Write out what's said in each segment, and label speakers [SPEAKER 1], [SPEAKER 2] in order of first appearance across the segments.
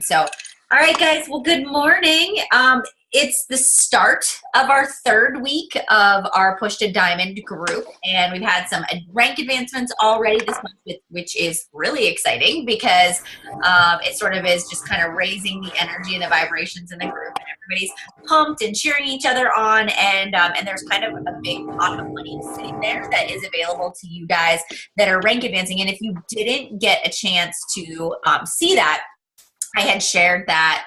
[SPEAKER 1] So, all right, guys. Well, good morning. It's the start of our third week of our Push to Diamond group, and we've had some rank advancements already this month, which is really exciting because it sort of is just kind of raising the energy and the vibrations in the group, and everybody's pumped and cheering each other on, and there's kind of a big pot of money sitting there that is available to you guys that are rank advancing. And if you didn't get a chance to see that, I had shared that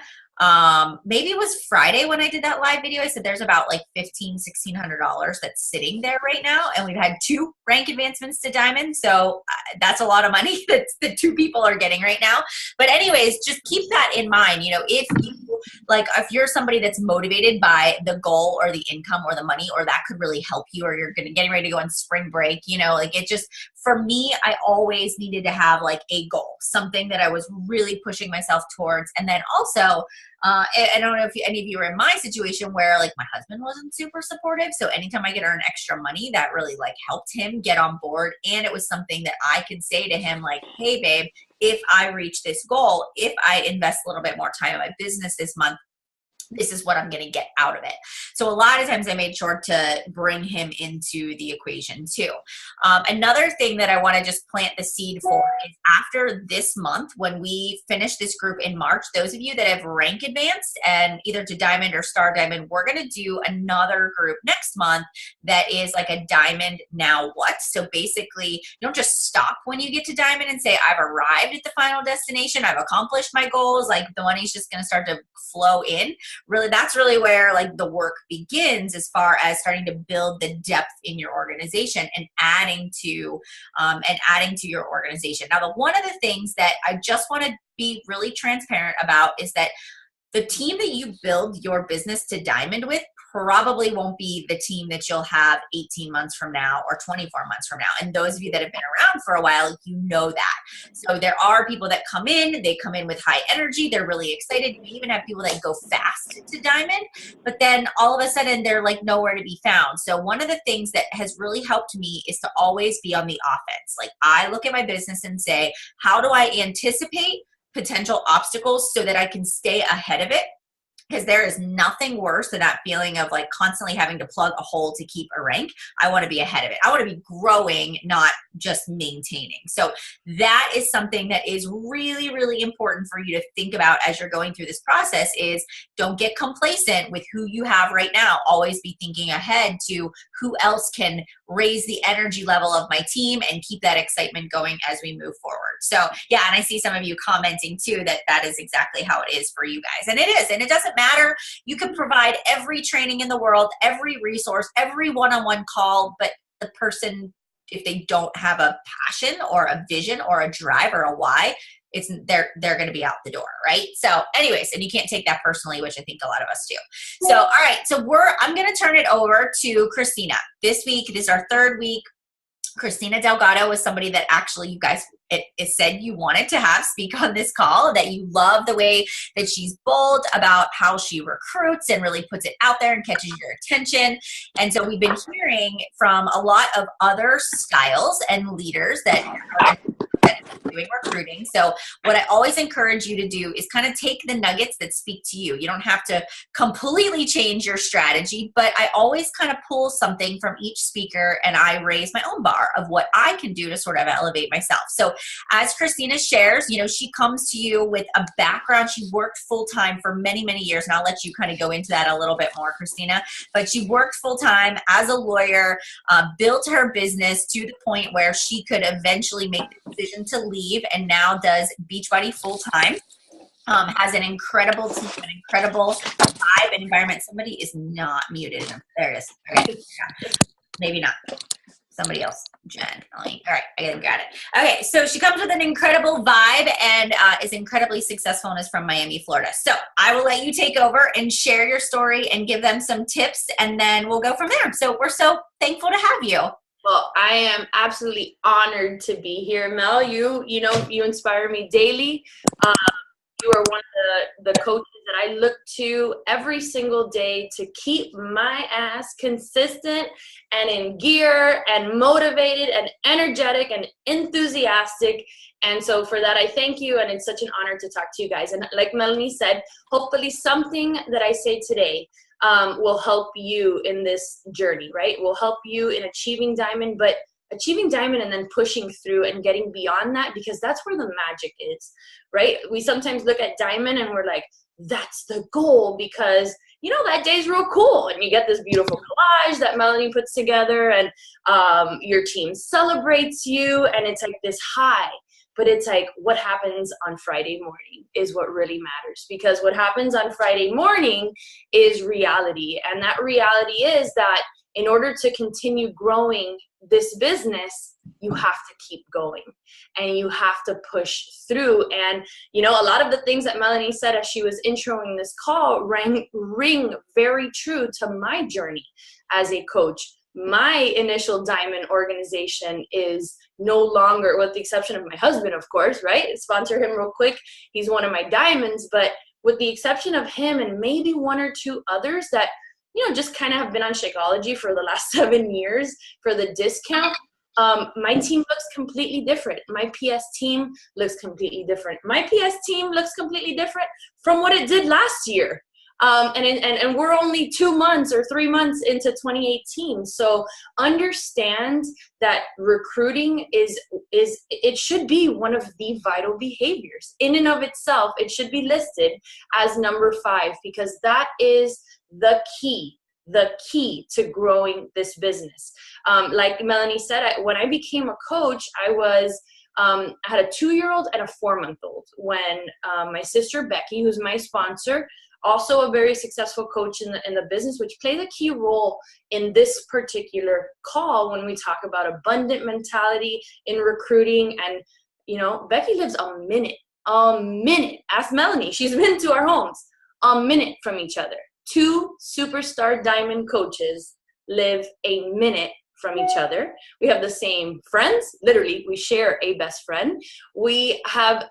[SPEAKER 1] maybe it was Friday when I did that live video. I said there's about like $1,600 that's sitting there right now, and we've had 2 rank advancements to diamond. So that's a lot of money that the 2 people are getting right now. But anyways, just keep that in mind. You know, if you're somebody that's motivated by the goal or the income or the money, or that could really help you, or you're getting ready to go on spring break, you know, like it just, for me, I always needed to have like a goal, something that I was really pushing myself towards. And then also, I don't know if any of you are in my situation where like my husband wasn't super supportive. So anytime I could earn extra money, that really like helped him get on board. And it was something that I could say to him like, hey babe, if I reach this goal, if I invest a little bit more time in my business this month, this is what I'm going to get out of it. So a lot of times I made sure to bring him into the equation too. Another thing that I want to just plant the seed for is after this month, when we finish this group in March, those of you that have rank advanced and either to diamond or star diamond, we're going to do another group next month that is like a diamond now what? So basically you don't just stop when you get to diamond and say, I've arrived at the final destination, I've accomplished my goals, like the money's just going to start to flow in. Really, that's really where like the work begins, as far as starting to build the depth in your organization and adding to your organization. Now, one of the things that I just want to be really transparent about is that the team that you build your business to diamond with probably won't be the team that you'll have 18 months from now or 24 months from now. And those of you that have been around for a while, you know that. So there are people that come in, they come in with high energy, they're really excited. We even have people that go fast to diamond, but then all of a sudden they're like nowhere to be found. So one of the things that has really helped me is to always be on the offense. Like I look at my business and say, how do I anticipate potential obstacles so that I can stay ahead of it? Because there is nothing worse than that feeling of like constantly having to plug a hole to keep a rank. I want to be ahead of it. I want to be growing, not just maintaining. So that is something that is really, really important for you to think about as you're going through this process. Is don't get complacent with who you have right now. Always be thinking ahead to who else can raise the energy level of my team and keep that excitement going as we move forward. So yeah, and I see some of you commenting too that is exactly how it is for you guys. And it is, and it doesn't matter. You can provide every training in the world, every resource, every one-on-one call, but the person, if they don't have a passion or a vision or a drive or a why, they're going to be out the door, right? So anyways, and you can't take that personally, which I think a lot of us do. So all right, so I'm going to turn it over to Kristina. This week, this is our third week. Kristina Delgado was somebody that actually you guys it said you wanted to have speak on this call, that you love the way that she's bold about how she recruits and really puts it out there and catches your attention. And so we've been hearing from a lot of other styles and leaders that are doing recruiting. So what I always encourage you to do is kind of take the nuggets that speak to you. You don't have to completely change your strategy, but I always kind of pull something from each speaker and I raise my own bar of what I can do to sort of elevate myself. So as Kristina shares, you know, she comes to you with a background. She worked full-time for many, many years, and I'll let you kind of go into that a little bit more, Kristina, but she worked full-time as a lawyer, built her business to the point where she could eventually make the decision to leave, and now does Beachbody full-time. Has an incredible team, an incredible vibe and environment. Somebody is not muted. There it is. Okay. Yeah. Maybe not. Somebody else. Jen. All right. I got it. Okay. So she comes with an incredible vibe and is incredibly successful and is from Miami, Florida. So I will let you take over and share your story and give them some tips, and then we'll go from there. So we're so thankful to have you.
[SPEAKER 2] Well, I am absolutely honored to be here, Mel. You inspire me daily. You are one of the coaches that that I look to every single day to keep my ass consistent and in gear and motivated and energetic and enthusiastic. And so for that, I thank you. And it's such an honor to talk to you guys. And like Melanie said, hopefully something that I say today will help you in this journey, right? Will help you in achieving diamond, but achieving diamond and then pushing through and getting beyond that, because that's where the magic is, right? We sometimes look at diamond and we're like, that's the goal because, you know, that day's real cool. And you get this beautiful collage that Melanie puts together and your team celebrates you. And it's like this high. But it's like what happens on Friday morning is what really matters, because what happens on Friday morning is reality. And that reality is that in order to continue growing this business, you have to keep going and you have to push through. And, you know, a lot of the things that Melanie said as she was introing this call ring very true to my journey as a coach. My initial diamond organization is no longer, with the exception of my husband, of course, right? Sponsor him real quick. He's one of my diamonds, but with the exception of him and maybe one or two others that, you know, just kind of have been on Shakeology for the last 7 years for the discount, my team looks completely different. My PS team looks completely different. My PS team looks completely different from what it did last year. And we're only 2 months or 3 months into 2018. So understand that recruiting it should be one of the vital behaviors. In and of itself, it should be listed as number 5, because that is the key to growing this business. Like Melanie said, when I became a coach, I had a 2-year-old and a 4-month-old when my sister Becky, who's my sponsor, also a very successful coach in the business, which plays a key role in this particular call when we talk about abundant mentality in recruiting. And, you know, Becky lives a minute. Ask Melanie. She's been to our homes a minute from each other. 2 superstar diamond coaches live a minute from each other. We have the same friends. Literally, we share a best friend. We have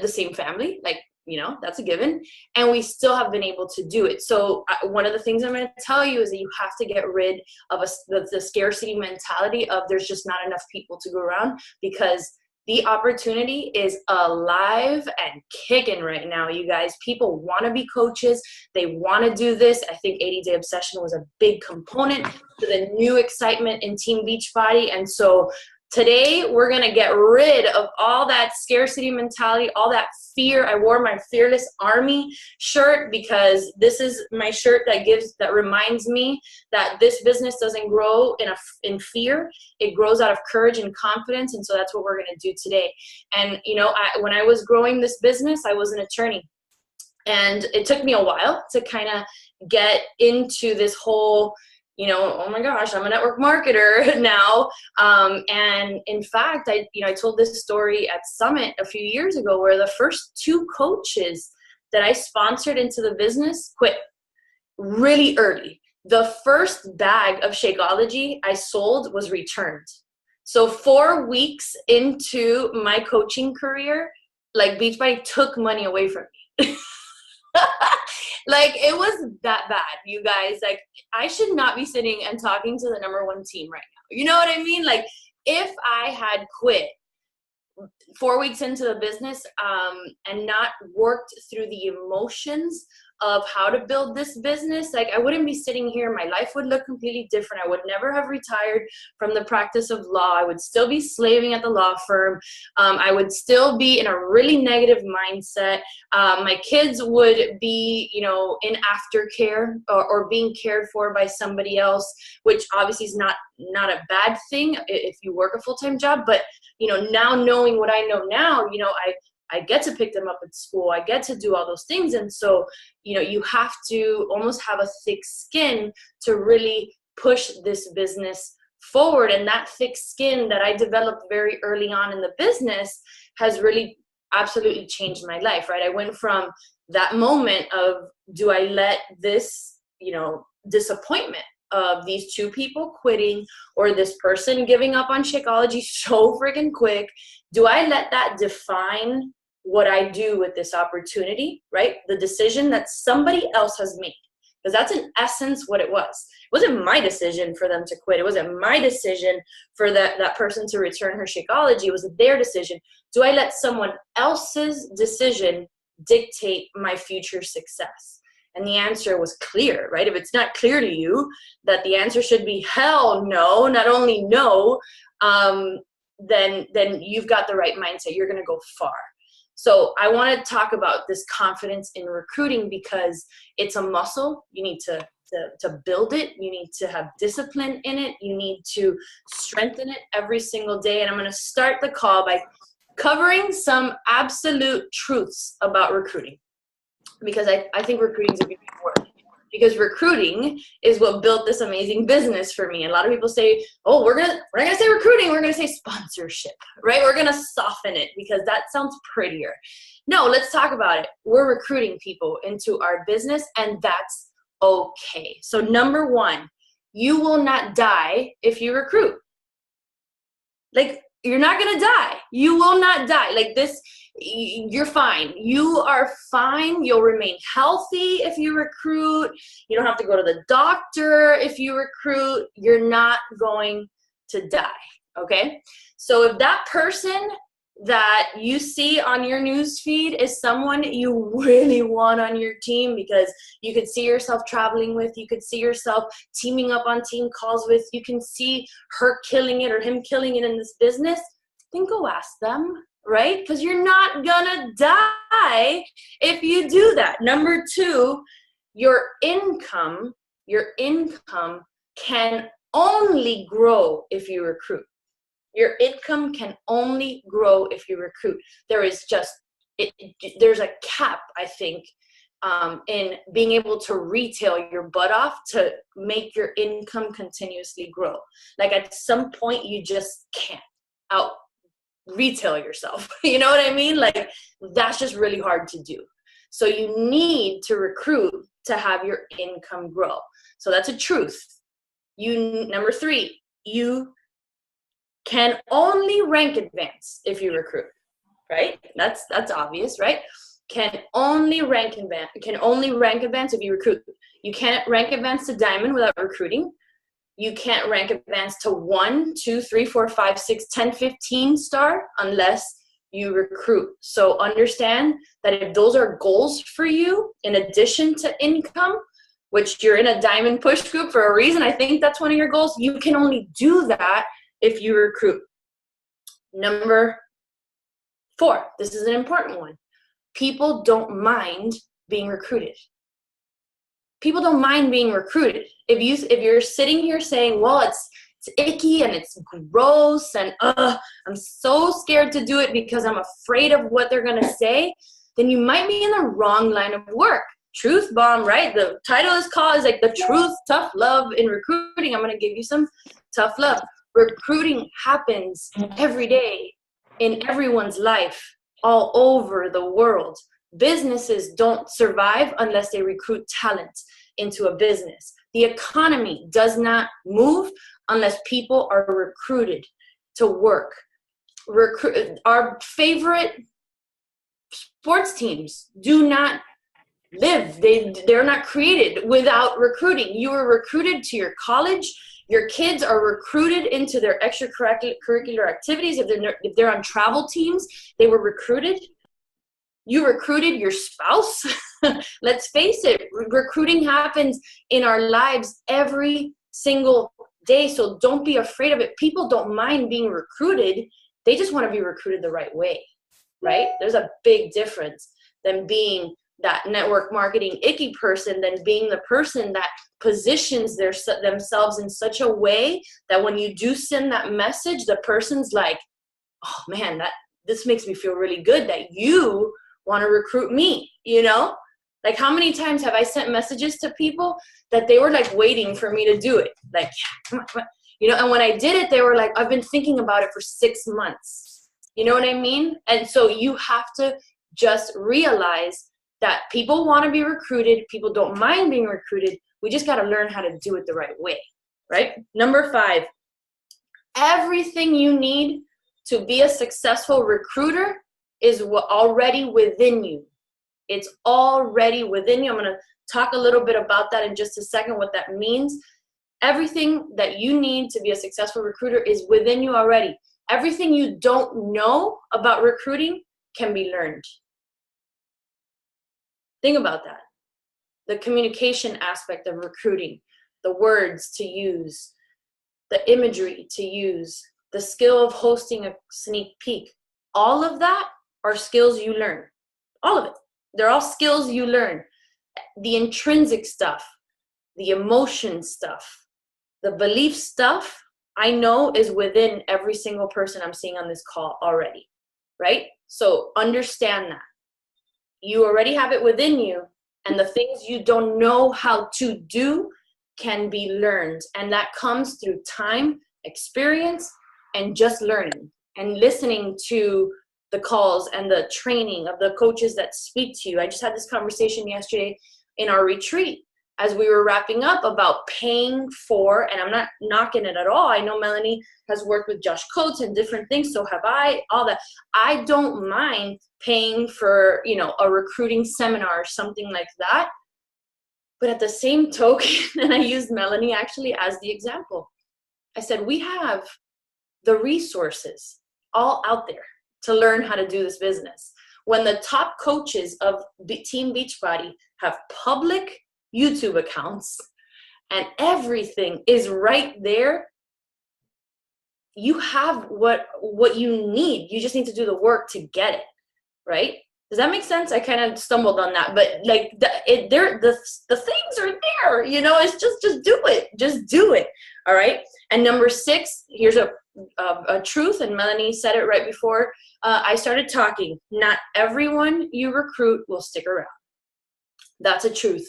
[SPEAKER 2] the same family, like, you know, that's a given. And we still have been able to do it. So one of the things I'm going to tell you is that you have to get rid of the scarcity mentality of there's just not enough people to go around, because the opportunity is alive and kicking right now, you guys. People want to be coaches. They want to do this. I think 80-Day Obsession was a big component to the new excitement in Team Beachbody. And so today, we're going to get rid of all that scarcity mentality, all that fear. I wore my Fearless Army shirt because this is my shirt that reminds me that this business doesn't grow in fear. It grows out of courage and confidence. And so that's what we're going to do today. And, you know, when I was growing this business, I was an attorney. And it took me a while to kind of get into this whole, you know, oh my gosh, I'm a network marketer now. And in fact, I told this story at Summit a few years ago where the first 2 coaches that I sponsored into the business quit really early. The first bag of Shakeology I sold was returned. So 4 weeks into my coaching career, like Beachbody took money away from me. Like, it was that bad, you guys. Like, I should not be sitting and talking to the number 1 team right now. You know what I mean? Like, if I had quit 4 weeks into the business and not worked through the emotions of how to build this business, like, I wouldn't be sitting here. My life would look completely different. I would never have retired from the practice of law. I would still be slaving at the law firm. I would still be in a really negative mindset. My kids would be, you know, in aftercare or being cared for by somebody else, which obviously is not a bad thing if you work a full-time job. But, you know, now knowing what I know now, you know, I get to pick them up at school. I get to do all those things. And so, you know, you have to almost have a thick skin to really push this business forward. And that thick skin that I developed very early on in the business has really absolutely changed my life, right? I went from that moment of, do I let this, you know, disappointment of these 2 people quitting or this person giving up on Shakeology so freaking quick, do I let that define what I do with this opportunity, right? The decision that somebody else has made. Because that's in essence what it was. It wasn't my decision for them to quit. It wasn't my decision for that person to return her Shakeology. It was their decision. Do I let someone else's decision dictate my future success? And the answer was clear, right? If it's not clear to you that the answer should be hell no, not only no, then you've got the right mindset. You're going to go far. So I want to talk about this confidence in recruiting because it's a muscle. You need to build it. You need to have discipline in it. You need to strengthen it every single day. And I'm going to start the call by covering some absolute truths about recruiting, because I think recruiting is a big word. Because recruiting is what built this amazing business for me. A lot of people say, oh, we're not gonna say recruiting, we're gonna say sponsorship, right? We're gonna soften it because that sounds prettier. No, let's talk about it. We're recruiting people into our business, and that's okay. So number one, you will not die if you recruit. Like, you're not gonna die. You will not die. Like this, you're fine. You are fine. You'll remain healthy if you recruit. You don't have to go to the doctor if you recruit. You're not going to die, okay? So if that person that you see on your news feed is someone you really want on your team because you could see yourself traveling with, you could see yourself teaming up on team calls with, you can see her killing it or him killing it in this business, then go ask them, right? Because you're not gonna die if you do that. Number two, your income can only grow if you recruit. Your income can only grow if you recruit. There's a cap, I think, in being able to retail your butt off to make your income continuously grow. Like at some point, you just can't out retail yourself. You know what I mean? Like that's just really hard to do. So you need to recruit to have your income grow. So that's a truth. Number three, you can only rank advance if you recruit, right? That's obvious, right? Can only rank advance if you recruit. You can't rank advance to diamond without recruiting. You can't rank advance to 1, 2, 3, 4, 5, 6, 10, 15 star unless you recruit. So understand that if those are goals for you, in addition to income, which you're in a diamond push group for a reason, I think that's one of your goals, you can only do that if you recruit. Number 4, this is an important one. People don't mind being recruited. People don't mind being recruited. If you're sitting here saying, well, it's icky and it's gross and I'm so scared to do it because I'm afraid of what they're gonna say, then you might be in the wrong line of work. Truth bomb, right? The title is like the truth, tough love in recruiting. I'm gonna give you some tough love. Recruiting happens every day in everyone's life all over the world. Businesses don't survive unless they recruit talent into a business. The economy does not move unless people are recruited to work. Our favorite sports teams do not live. They're not created without recruiting. You were recruited to your college. Your kids are recruited into their extracurricular activities. If they're on travel teams, they were recruited. You recruited your spouse. Let's face it, recruiting happens in our lives every single day. So don't be afraid of it. People don't mind being recruited. They just want to be recruited the right way, right? There's a big difference than being that network marketing icky person than being the person that positions themselves in such a way that when you do send that message, the person's like, oh man, this makes me feel really good that you want to recruit me, you know? Like how many times have I sent messages to people that they were like waiting for me to do it? Like, yeah, come on. You know, and when I did it, they were like, I've been thinking about it for 6 months. You know what I mean? And so you have to just realize that people want to be recruited. People don't mind being recruited. We just got to learn how to do it the right way, right? Number 5, everything you need to be a successful recruiter is already within you. It's already within you. I'm going to talk a little bit about that in just a second, what that means. Everything that you need to be a successful recruiter is within you already. Everything you don't know about recruiting can be learned. Think about that. The communication aspect of recruiting, the words to use, the imagery to use, the skill of hosting a sneak peek. All of that are skills you learn. All of it. They're all skills you learn. The intrinsic stuff, the emotion stuff, the belief stuff, I know is within every single person I'm seeing on this call already, right? So understand that. You already have it within you, and the things you don't know how to do can be learned. And that comes through time, experience, and just learning and listening to the calls and the training of the coaches that speak to you. I just had this conversation yesterday in our retreat as we were wrapping up about paying for, and I'm not knocking it at all. I know Melanie has worked with Josh Coates and different things, so have I, all that. I don't mind paying for, a recruiting seminar or something like that. But at the same token, and I used Melanie actually as the example, I said, we have the resources all out there to learn how to do this business. When the top coaches of Team Beachbody have public YouTube accounts and everything is right there, you have what you need. You just need to do the work to get it, right? Does that make sense? I kind of stumbled on that, but like the things are there, it's just do it. Just do it. All right. And number 6, here's a truth, and Melanie said it right before I started talking. Not everyone you recruit will stick around. That's a truth.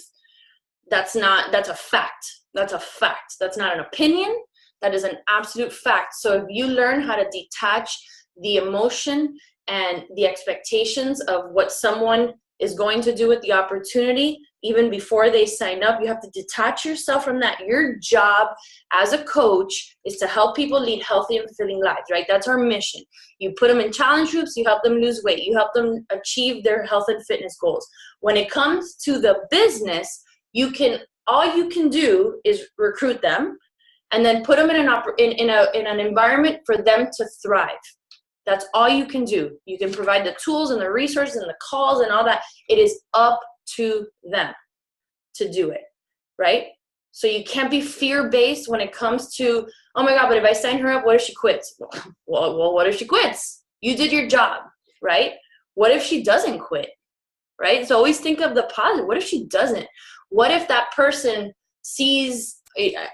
[SPEAKER 2] That's a fact. That's a fact. That's not an opinion. That is an absolute fact. So if you learn how to detach the emotion and the expectations of what someone is going to do with the opportunity, even before they sign up, you have to detach yourself from that. Your job as a coach is to help people lead healthy and fulfilling lives, right? That's our mission. You put them in challenge groups, you help them lose weight, you help them achieve their health and fitness goals. When it comes to the business, all you can do is recruit them and then put them in an environment for them to thrive. That's all you can do. You can provide the tools and the resources and the calls and all that. It is up to them to do it, right? So you can't be fear-based when it comes to, oh my God, but if I sign her up, what if she quits? Well, what if she quits? You did your job, right? What if she doesn't quit, right? So always think of the positive. What if she doesn't? What if that person sees,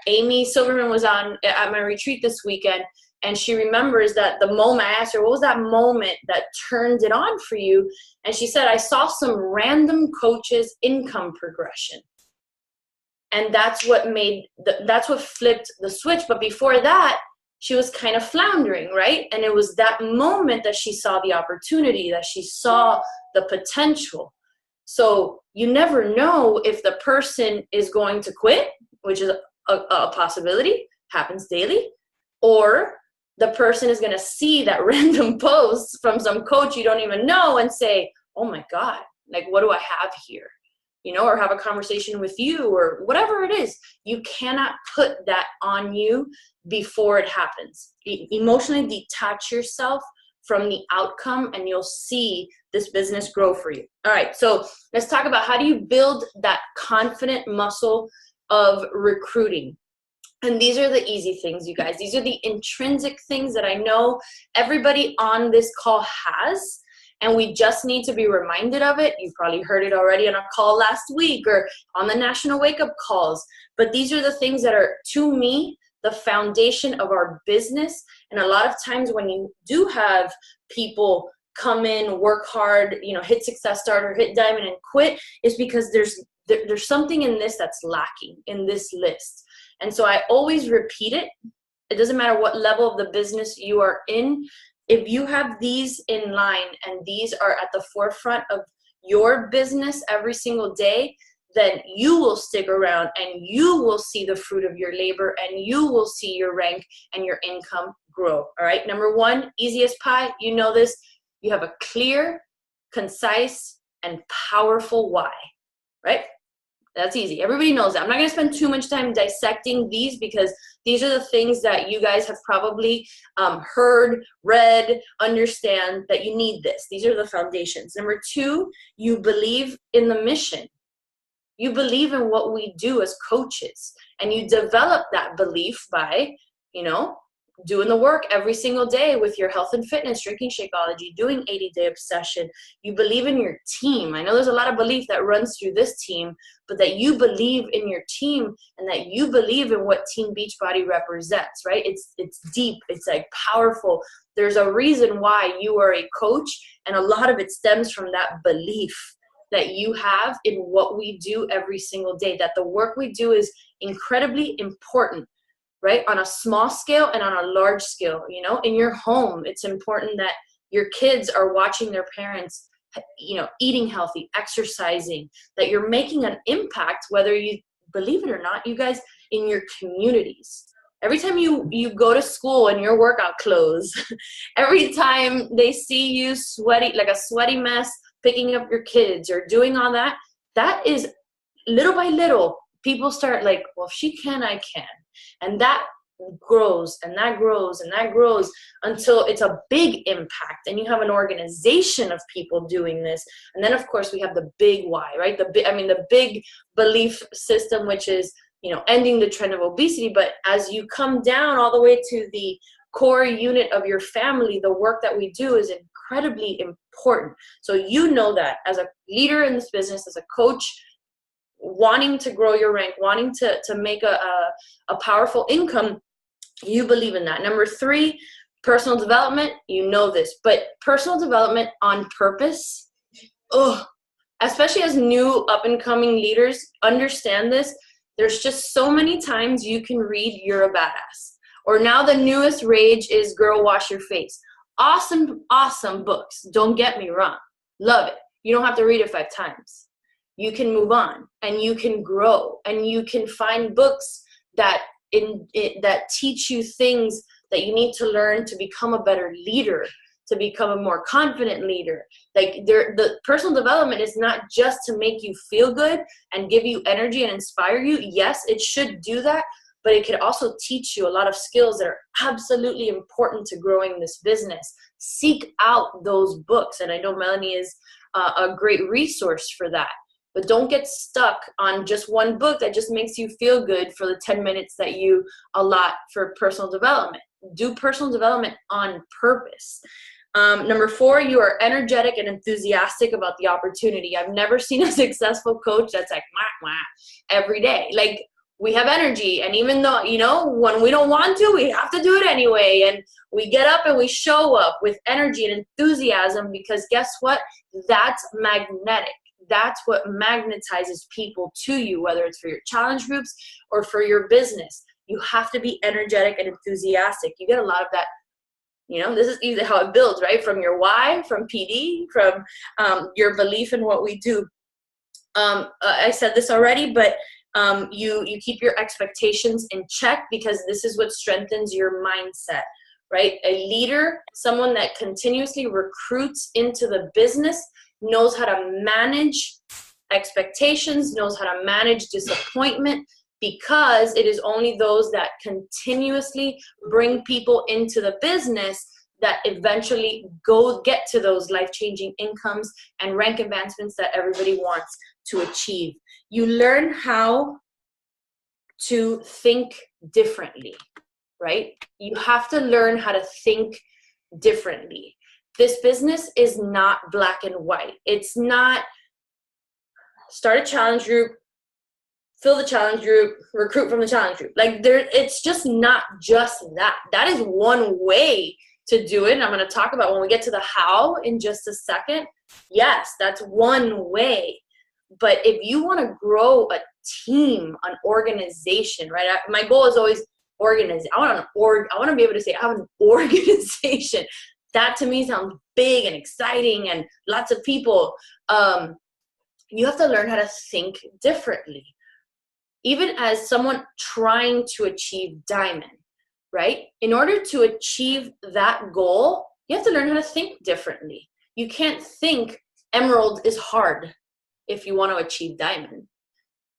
[SPEAKER 2] Amy Silverman was at my retreat this weekend, and she remembers that the moment, I asked her, what was that moment that turned it on for you? And she said, I saw some random coach's income progression. And that's what flipped the switch. But before that, she was kind of floundering, right? And it was that moment that she saw the opportunity, that she saw the potential. So you never know if the person is going to quit, which is a possibility, happens daily, or the person is going to see that random post from some coach you don't even know and say, oh my God, like, what do I have here? Or have a conversation with you or whatever it is. You cannot put that on you before it happens. Emotionally detach yourself from the outcome and you'll see this business grow for you. All right, so let's talk about how do you build that confident muscle of recruiting. And these are the easy things, you guys. These are the intrinsic things that I know everybody on this call has, and we just need to be reminded of it. You probably heard it already on a call last week or on the National Wake Up Calls. But these are the things that are, to me, the foundation of our business. And a lot of times when you do have people come in, work hard, hit Success Starter, hit Diamond, and quit, is because there's something in this that's lacking in this list. And so I always repeat it. It doesn't matter what level of the business you are in. If you have these in line and these are at the forefront of your business every single day, then you will stick around and you will see the fruit of your labor and you will see your rank and your income grow. All right. Number 1, easy as pie. You know this. You have a clear, concise, and powerful why, right? That's easy. Everybody knows that. I'm not going to spend too much time dissecting these because these are the things that you guys have probably heard, read, understand that you need this. These are the foundations. Number 2, you believe in the mission. You believe in what we do as coaches, and you develop that belief by, doing the work every single day with your health and fitness, drinking Shakeology, doing 80-day obsession. You believe in your team. I know there's a lot of belief that runs through this team, but that you believe in your team and that you believe in what Team Beachbody represents, right? It's deep. It's like powerful. There's a reason why you are a coach, and a lot of it stems from that belief that you have in what we do every single day, that the work we do is incredibly important, right? On a small scale and on a large scale. In your home, it's important that your kids are watching their parents, eating healthy, exercising, that you're making an impact, whether you believe it or not, you guys, in your communities. Every time you go to school in your workout clothes, every time they see you sweaty, like a sweaty mess, picking up your kids or doing all that, that is little by little, people start like, well, if she can, I can. And that grows and that grows and that grows until it's a big impact, and you have an organization of people doing this. And then of course we have the big why, right? The big belief system, which is, ending the trend of obesity. But as you come down all the way to the core unit of your family, the work that we do is incredibly important. So that as a leader in this business, as a coach, wanting to grow your rank, wanting to make a powerful income, you believe in that. Number 3, personal development. This, but personal development on purpose, especially as new up and coming leaders, understand this. There's just so many times you can read "You're a Badass," or now the newest rage is "Girl, Wash Your Face." Awesome books. Don't get me wrong. Love it. You don't have to read it 5 times. You can move on, and you can grow, and you can find books that teach you things that you need to learn to become a better leader, to become a more confident leader. The personal development is not just to make you feel good and give you energy and inspire you. Yes, it should do that, but it could also teach you a lot of skills that are absolutely important to growing this business. Seek out those books, and I know Melanie is a great resource for that. But don't get stuck on just one book that just makes you feel good for the 10 minutes that you allot for personal development. Do personal development on purpose. Number 4, you are energetic and enthusiastic about the opportunity. I've never seen a successful coach that's like, wah, wah, every day. Like, we have energy, and even though, when we don't want to, we have to do it anyway. And we get up and we show up with energy and enthusiasm, because guess what? That's magnetic. That's what magnetizes people to you, whether it's for your challenge groups or for your business. You have to be energetic and enthusiastic. You get a lot of that. This is either how it builds, right? From your why, from PD, from your belief in what we do. I said this already, but you keep your expectations in check, because this is what strengthens your mindset, right? A leader, someone that continuously recruits into the business, knows how to manage expectations, knows how to manage disappointment, because it is only those that continuously bring people into the business that eventually get to those life-changing incomes and rank advancements that everybody wants to achieve. You learn how to think differently, right? You have to learn how to think differently. This business is not black and white. It's not start a challenge group, fill the challenge group, recruit from the challenge group. It's just not just that. That is one way to do it. And I'm going to talk about when we get to the how in just a second. Yes, that's one way. But if you want to grow a team, an organization, right? My goal is always organization. I want to be able to say I have an organization. That to me sounds big and exciting and lots of people. You have to learn how to think differently. Even as someone trying to achieve diamond, right? In order to achieve that goal, You have to learn how to think differently. You can't think emerald is hard if you want to achieve diamond.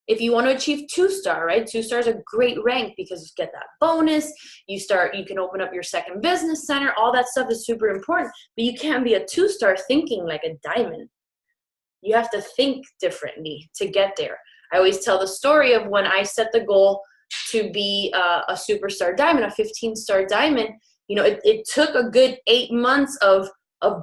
[SPEAKER 2] If you want to achieve 2-star, right? 2-star is a great rank because you get that bonus. You can open up your second business center. All that stuff is super important, but you can't be a 2-star thinking like a diamond. You have to think differently to get there. I always tell the story of when I set the goal to be a superstar diamond, a 15-star diamond. You know, it took a good 8 months of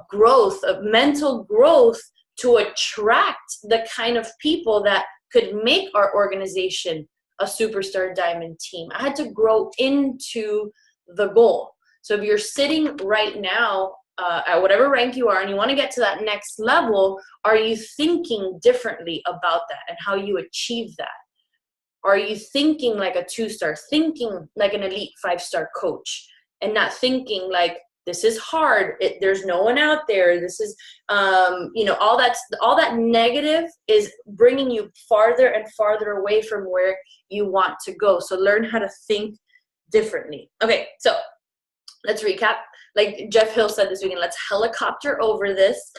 [SPEAKER 2] growth, of mental growth, to attract the kind of people that could make our organization a superstar diamond team. I had to grow into the goal. So if you're sitting right now at whatever rank you are and you want to get to that next level, are you thinking differently about that and how you achieve that? Are you thinking like a 2-star, thinking like an elite 5-star coach, and not thinking like, this is hard, there's no one out there, this is, all that negative is bringing you farther and farther away from where you want to go. So learn how to think differently. Okay, so let's recap. Like Jeff Hill said this weekend, let's helicopter over this.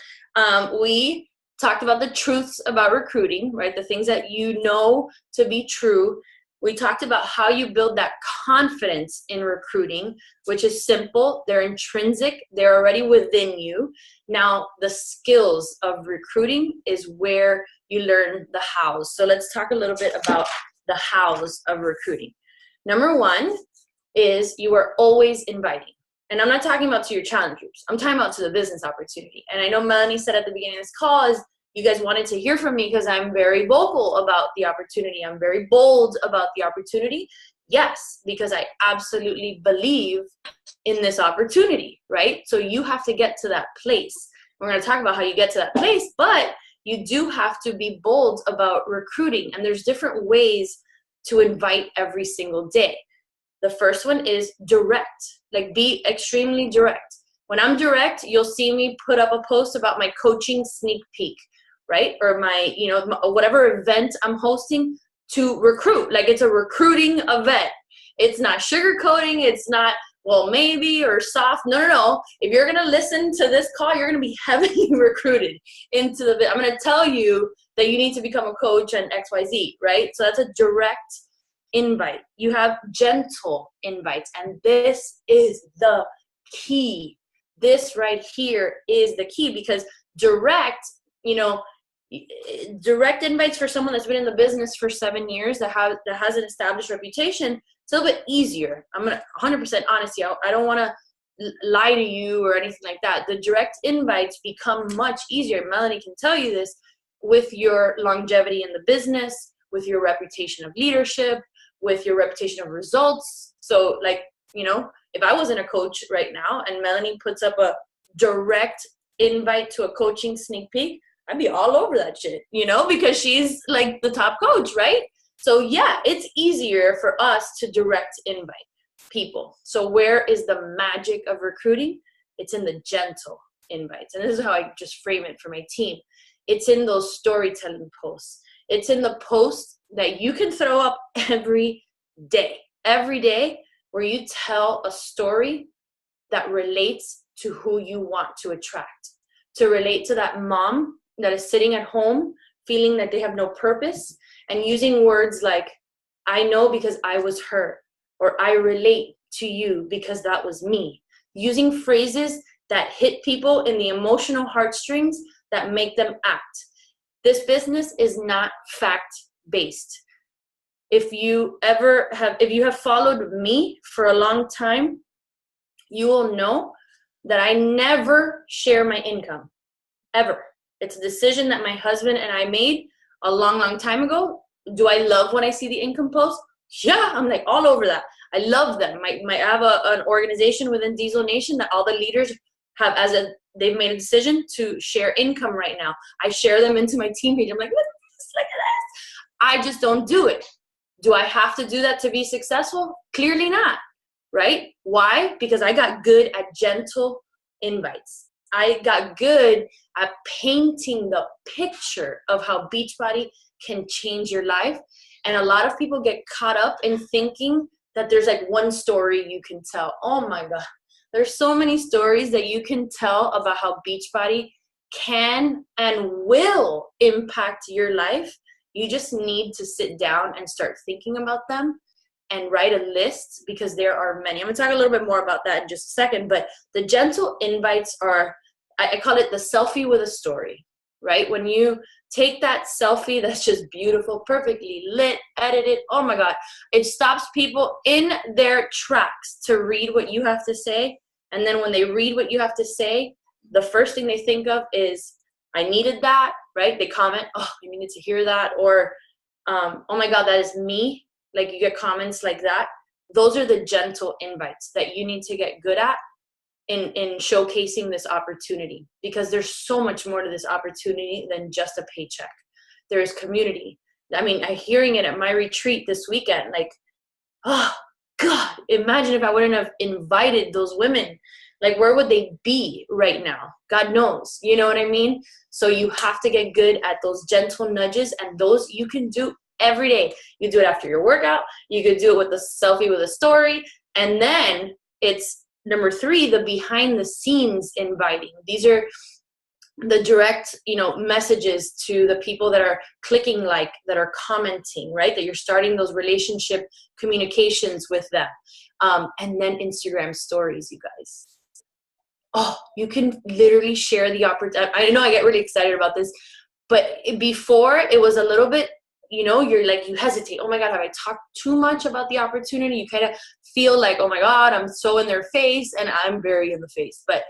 [SPEAKER 2] We talked about the truths about recruiting, right? The things that you know to be true. We talked about how you build that confidence in recruiting, which is simple. They're intrinsic. They're already within you. Now, the skills of recruiting is where you learn the hows. So let's talk a little bit about the hows of recruiting. Number one is you are always inviting. And I'm not talking about to your challenge groups. I'm talking about to the business opportunity. And I know Melanie said at the beginning of this call is you guys wanted to hear from me because I'm very vocal about the opportunity. I'm very bold about the opportunity. Yes, because I absolutely believe in this opportunity, right? So you have to get to that place. We're going to talk about how you get to that place, but you do have to be bold about recruiting. And there's different ways to invite every single day. The first one is direct, like be extremely direct. When I'm direct, you'll see me put up a post about my coaching sneak peek, right? Or my, whatever event I'm hosting to recruit. Like it's a recruiting event. It's not sugarcoating. It's not, well, maybe or soft. No. If you're going to listen to this call, you're going to be heavily recruited into the, I'm going to tell you that you need to become a coach and XYZ, right? So that's a direct invite. You have gentle invites. And this is the key. This right here is the key, because direct, direct invites for someone that's been in the business for 7 years that has an established reputation, it's a little bit easier. I'm going to 100% honesty. I don't want to lie to you or anything like that. The direct invites become much easier. Melanie can tell you this, with your longevity in the business, with your reputation of leadership, with your reputation of results. So like, if I wasn't a coach right now and Melanie puts up a direct invite to a coaching sneak peek, I'd be all over that shit, because she's like the top coach, right? So yeah, it's easier for us to direct invite people. So where is the magic of recruiting? It's in the gentle invites. And this is how I just frame it for my team. It's in those storytelling posts. It's in the posts that you can throw up every day, where you tell a story that relates to who you want to attract, to relate to that mom that is sitting at home feeling that they have no purpose, and using words like, I know because I was her, or I relate to you because that was me. Using phrases that hit people in the emotional heartstrings that make them act. This business is not fact-based. If you have followed me for a long time, you will know that I never share my income, ever. It's a decision that my husband and I made a long, long time ago. Do I love when I see the income post? Yeah, I'm like all over that. I love them. I have an organization within Diesel Nation that all the leaders have they've made a decision to share income right now. I share them into my team page. I'm like, look at this. I just don't do it. Do I have to do that to be successful? Clearly not, right? Why? Because I got good at gentle invites. I got good at painting the picture of how Beachbody can change your life. And a lot of people get caught up in thinking that there's like one story you can tell. Oh my God. There's so many stories that you can tell about how Beachbody can and will impact your life. You just need to sit down and start thinking about them and write a list, because there are many. I'm gonna talk a little bit more about that in just a second, but the gentle invites are, I call it the selfie with a story, right? When you take that selfie that's just beautiful, perfectly lit, edited, oh my God, it stops people in their tracks to read what you have to say. And then when they read what you have to say, the first thing they think of is, I needed that, right? They comment, oh, I needed to hear that. Or, oh my God, that is me. Like, you get comments like that. Those are the gentle invites that you need to get good at in showcasing this opportunity, because there's so much more to this opportunity than just a paycheck. There is community. I mean, I'm hearing it at my retreat this weekend, like, oh God, imagine if I wouldn't have invited those women. Like, where would they be right now? God knows, you know what I mean? So you have to get good at those gentle nudges, and those you can do every day. You do it after your workout. You could do it with a selfie with a story. And then it's number 3, the behind the scenes inviting. These are the direct, messages to the people that are clicking like, that are commenting, right? That you're starting those relationship communications with them. And then Instagram stories, you guys. Oh, you can literally share the opportunity. I know I get really excited about this, but before it was a little bit, you're like, you hesitate. Oh my God, have I talked too much about the opportunity? You kind of feel like, oh my God, I'm so in their face, and I'm very in the face. But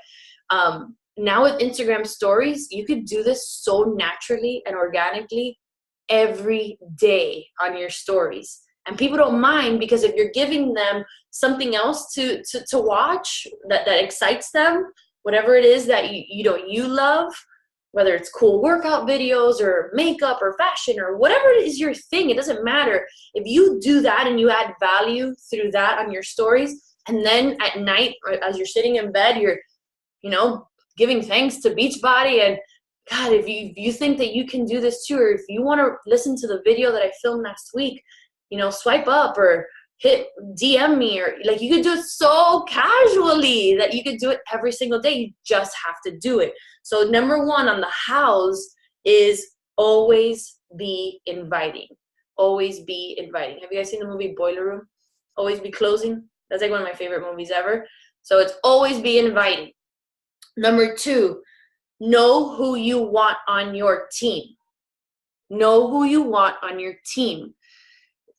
[SPEAKER 2] now with Instagram stories, you could do this so naturally and organically every day on your stories. And people don't mind, because if you're giving them something else to watch that excites them, whatever it is that you love, whether it's cool workout videos or makeup or fashion or whatever it is your thing, it doesn't matter. If you do that and you add value through that on your stories, and then at night, or as you're sitting in bed, you're, giving thanks to Beachbody, and God, if you think that you can do this too, or if you want to listen to the video that I filmed last week, swipe up or hit DM me, or like, you could do it so casually that you could do it every single day. You just have to do it. So number 1 on the hows is always be inviting. Always be inviting. Have you guys seen the movie Boiler Room? Always be closing. That's like one of my favorite movies ever. So it's always be inviting. Number 2, know who you want on your team. Know who you want on your team.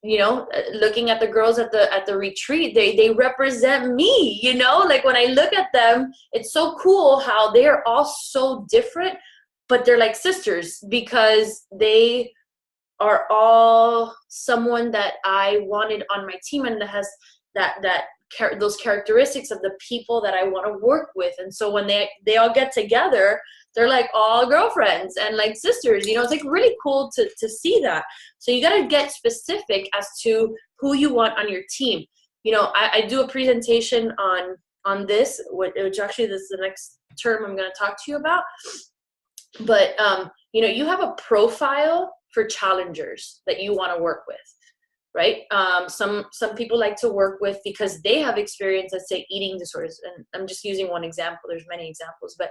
[SPEAKER 2] Looking at the girls at the retreat, they represent me, like when I look at them, it's so cool how they are all so different, but they're like sisters, because they are all someone that I wanted on my team, and that has those characteristics of the people that I want to work with. And so when they all get together, they're like all girlfriends and like sisters, it's like really cool to see that. So you got to get specific as to who you want on your team. I do a presentation on this, which actually this is the next term I'm going to talk to you about. But, you have a profile for challengers that you want to work with, right? Some people like to work with because they have experience, let's say, eating disorders. And I'm just using one example. There's many examples, but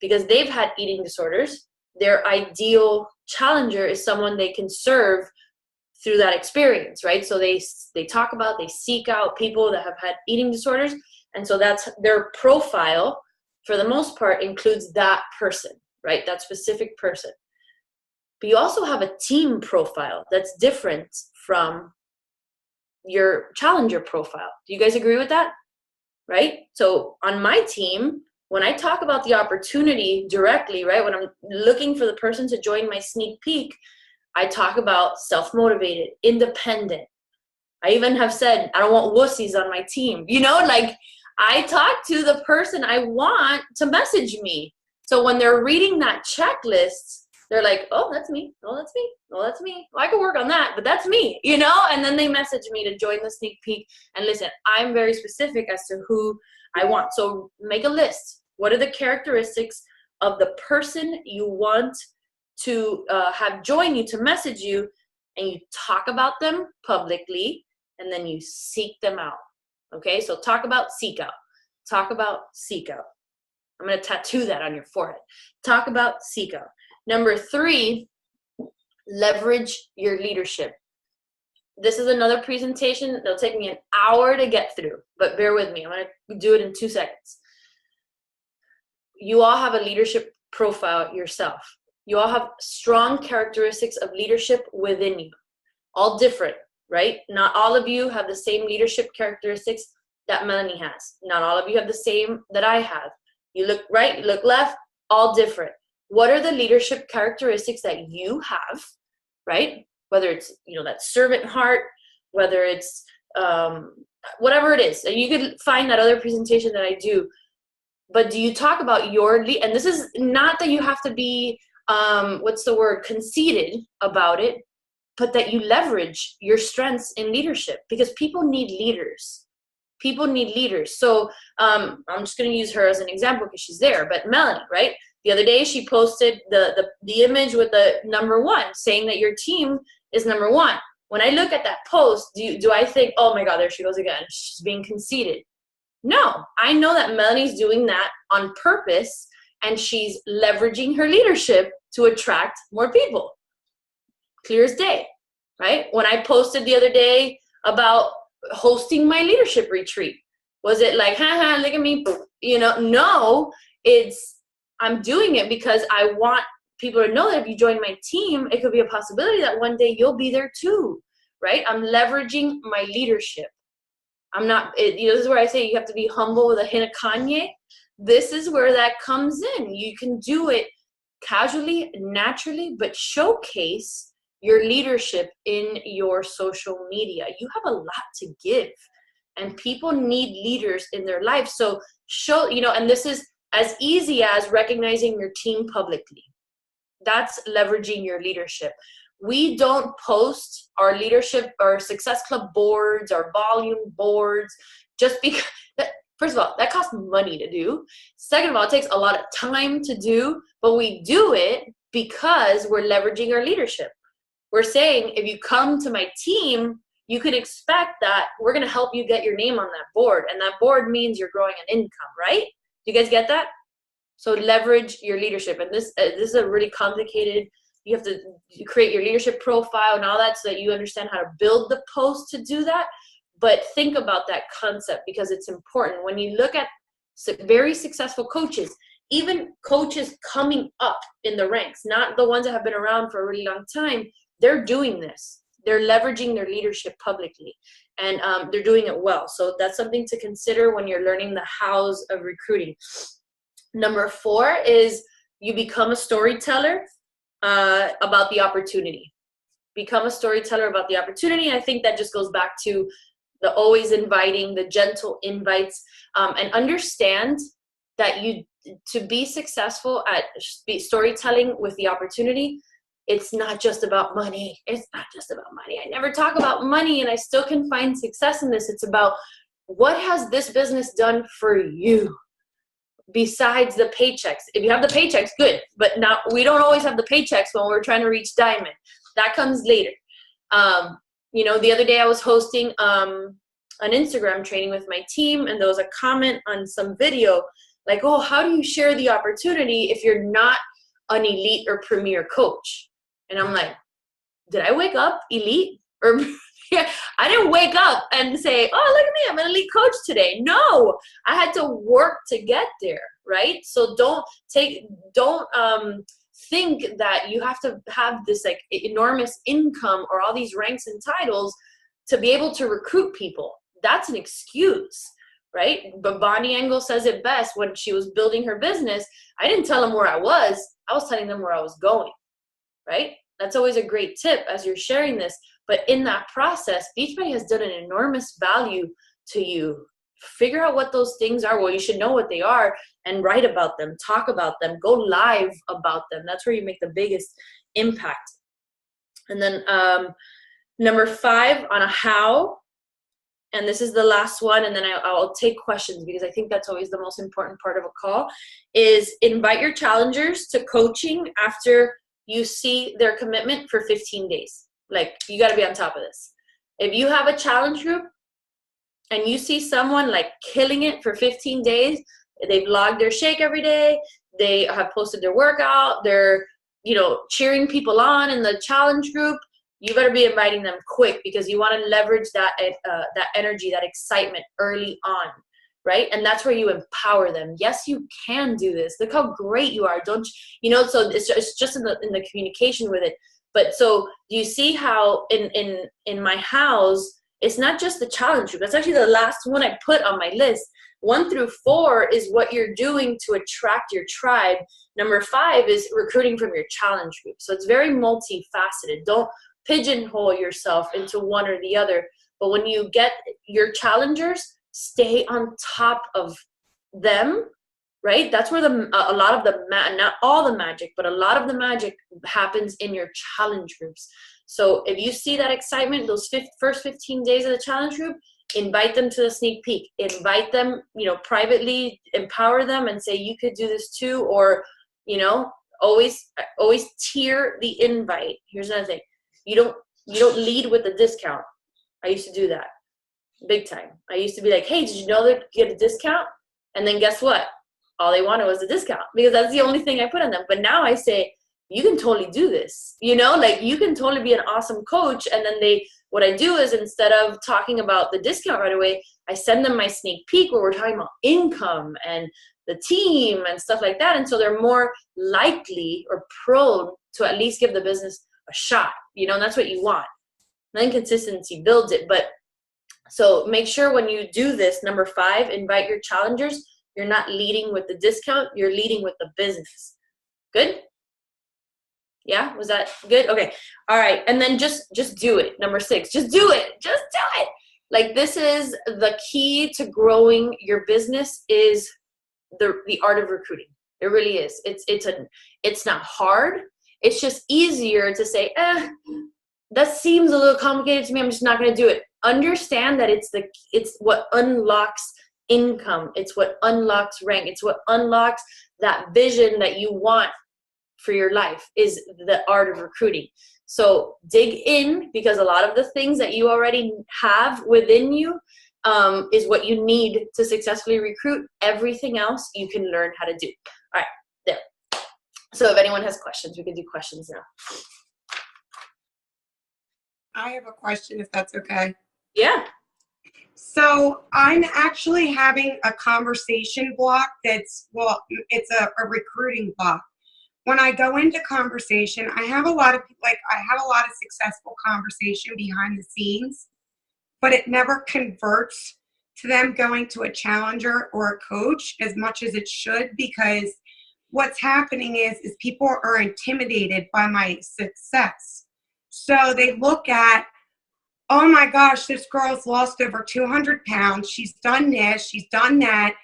[SPEAKER 2] because they've had eating disorders, their ideal challenger is someone they can serve through that experience, right? So they seek out people that have had eating disorders. And so that's their profile, for the most part, includes that person, right? That specific person. But you also have a team profile that's different from your challenger profile. Do you guys agree with that? Right? So on my team, when I talk about the opportunity directly, right, when I'm looking for the person to join my sneak peek, I talk about self-motivated, independent. I even have said, I don't want wussies on my team. Like, I talk to the person I want to message me. So when they're reading that checklist, they're like, oh, that's me. Oh, that's me. Oh, that's me. Well, I can work on that, but that's me, And then they message me to join the sneak peek. And listen, I'm very specific as to who I want. So make a list. What are the characteristics of the person you want to have join you, to message you, and you talk about them publicly, and then you seek them out. Okay, so talk about, seek out. talk about seek out. I'm going to tattoo that on your forehead. Talk about seek out. Number 3, leverage your leadership. This is another presentation. It'll take me an hour to get through, but bear with me. I'm going to do it in 2 seconds. You all have a leadership profile yourself. You all have strong characteristics of leadership within you, all different, right? Not all of you have the same leadership characteristics that Melanie has. Not all of you have the same that I have. You look right, you look left, all different. What are the leadership characteristics that you have, right? Whether it's, that servant heart, whether it's whatever it is. And you could find that other presentation that I do. But do you talk about your lead? And this is not that you have to be, conceited about it, but that you leverage your strengths in leadership, because people need leaders. People need leaders. So I'm just going to use her as an example because she's there. But Melanie, right? The other day she posted the image with the number 1, saying that your team is number 1. When I look at that post, do I think, oh my God, there she goes again. She's being conceited. No, I know that Melanie's doing that on purpose, and she's leveraging her leadership to attract more people. Clear as day, right? When I posted the other day about hosting my leadership retreat, was it like, haha, look at me, No, I'm doing it because I want people to know that if you join my team, it could be a possibility that one day you'll be there too, right? I'm leveraging my leadership. I'm not, this is where I say you have to be humble with a hint of Kanye. This is where that comes in. You can do it casually, naturally, but showcase your leadership in your social media. You have a lot to give, and people need leaders in their life. So show, and this is as easy as recognizing your team publicly. That's leveraging your leadership. We don't post our leadership or Success Club boards, our volume boards, just because, first of all, that costs money to do. Second of all, it takes a lot of time to do, but we do it because we're leveraging our leadership. We're saying, if you come to my team, you can expect that we're going to help you get your name on that board. And that board means you're growing an income, right? Do you guys get that? So leverage your leadership. And this is a really complicated, you have to create your leadership profile and all that so that you understand how to build the post to do that. But think about that concept because it's important. When you look at very successful coaches, even coaches coming up in the ranks, not the ones that have been around for a really long time, they're doing this. They're leveraging their leadership publicly, and they're doing it well. So that's something to consider when you're learning the hows of recruiting. Number 4 is you become a storyteller about the opportunity. Become a storyteller about the opportunity. I think that just goes back to the always inviting, the gentle invites, and understand that to be successful at storytelling with the opportunity, it's not just about money. It's not just about money. I never talk about money, and I still can find success in this. It's about what has this business done for you besides the paychecks. If you have the paychecks, good. But now we don't always have the paychecks when we're trying to reach diamond. That comes later. The other day I was hosting an Instagram training with my team, and there was a comment on some video like, oh, how do you share the opportunity if you're not an elite or premier coach? And I'm like, did I wake up elite? Or I didn't wake up and say, oh, look at me, I'm an elite coach today. No, I had to work to get there, right? So don't think that you have to have this like enormous income or all these ranks and titles to be able to recruit people. That's an excuse, right? But Bonnie Engel says it best when she was building her business. I didn't tell them where I was telling them where I was going, right? That's always a great tip as you're sharing this. But in that process, Beachbody has done an enormous value to you. Figure out what those things are. Well, you should know what they are and write about them, talk about them, go live about them. That's where you make the biggest impact. And then number 5 on a how, and this is the last one, and then I'll take questions because I think that's always the most important part of a call, is invite your challengers to coaching after you see their commitment for 15 days. Like, you got to be on top of this. If you have a challenge group, and you see someone like killing it for 15 days, they vlog their shake every day, they have posted their workout, they're, you know, cheering people on in the challenge group, you better be inviting them quick, because you want to leverage that that energy, that excitement early on, right? And that's where you empower them. Yes, you can do this. Look how great you are. Don't you know? So it's just in the communication with it. But so you see how in my house, it's not just the challenge group. That's actually the last one I put on my list. 1 through 4 is what you're doing to attract your tribe. Number 5 is recruiting from your challenge group. So it's very multifaceted. Don't pigeonhole yourself into one or the other. But when you get your challengers, stay on top of them, right? That's where a lot of the, not all the magic, but a lot of the magic happens in your challenge groups. So if you see that excitement, those first 15 days of the challenge group, invite them to the sneak peek. Invite them, you know, privately, empower them and say, you could do this too. Or, you know, always tier the invite. Here's another thing. You don't lead with the discount. I used to do that big time. I used to be like, hey, did you know that you get a discount? And then guess what? All they wanted was a discount, because that's the only thing I put on them. But now I say, you can totally do this. You know, like you can totally be an awesome coach. And then what I do is, instead of talking about the discount right away, I send them my sneak peek where we're talking about income and the team and stuff like that. And so they're more likely or prone to at least give the business a shot, you know, and that's what you want. And then consistency builds it. But so make sure when you do this, number 5, invite your challengers. You're not leading with the discount, you're leading with the business. Good? Yeah, was that good? Okay. All right. And then just do it. Number 6, just do it. Just do it. Like, this is the key to growing your business, is the art of recruiting. It really is. It's not hard. It's just easier to say, that seems a little complicated to me. I'm just not going to do it. Understand that it's what unlocks income. It's what unlocks rank. It's what unlocks that vision that you want for your life, is the art of recruiting. So dig in, because a lot of the things that you already have within you is what you need to successfully recruit. Everything else you can learn how to do. All right, there. So if anyone has questions, we can do questions now.
[SPEAKER 3] I have a question, if that's okay.
[SPEAKER 2] Yeah.
[SPEAKER 3] So I'm actually having a conversation block it's a recruiting block. When I go into conversation, I have a lot of successful conversation behind the scenes, but it never converts to them going to a challenger or a coach as much as it should, because what's happening is people are intimidated by my success. So they look at, oh my gosh, this girl's lost over 200 pounds. She's done this, she's done that.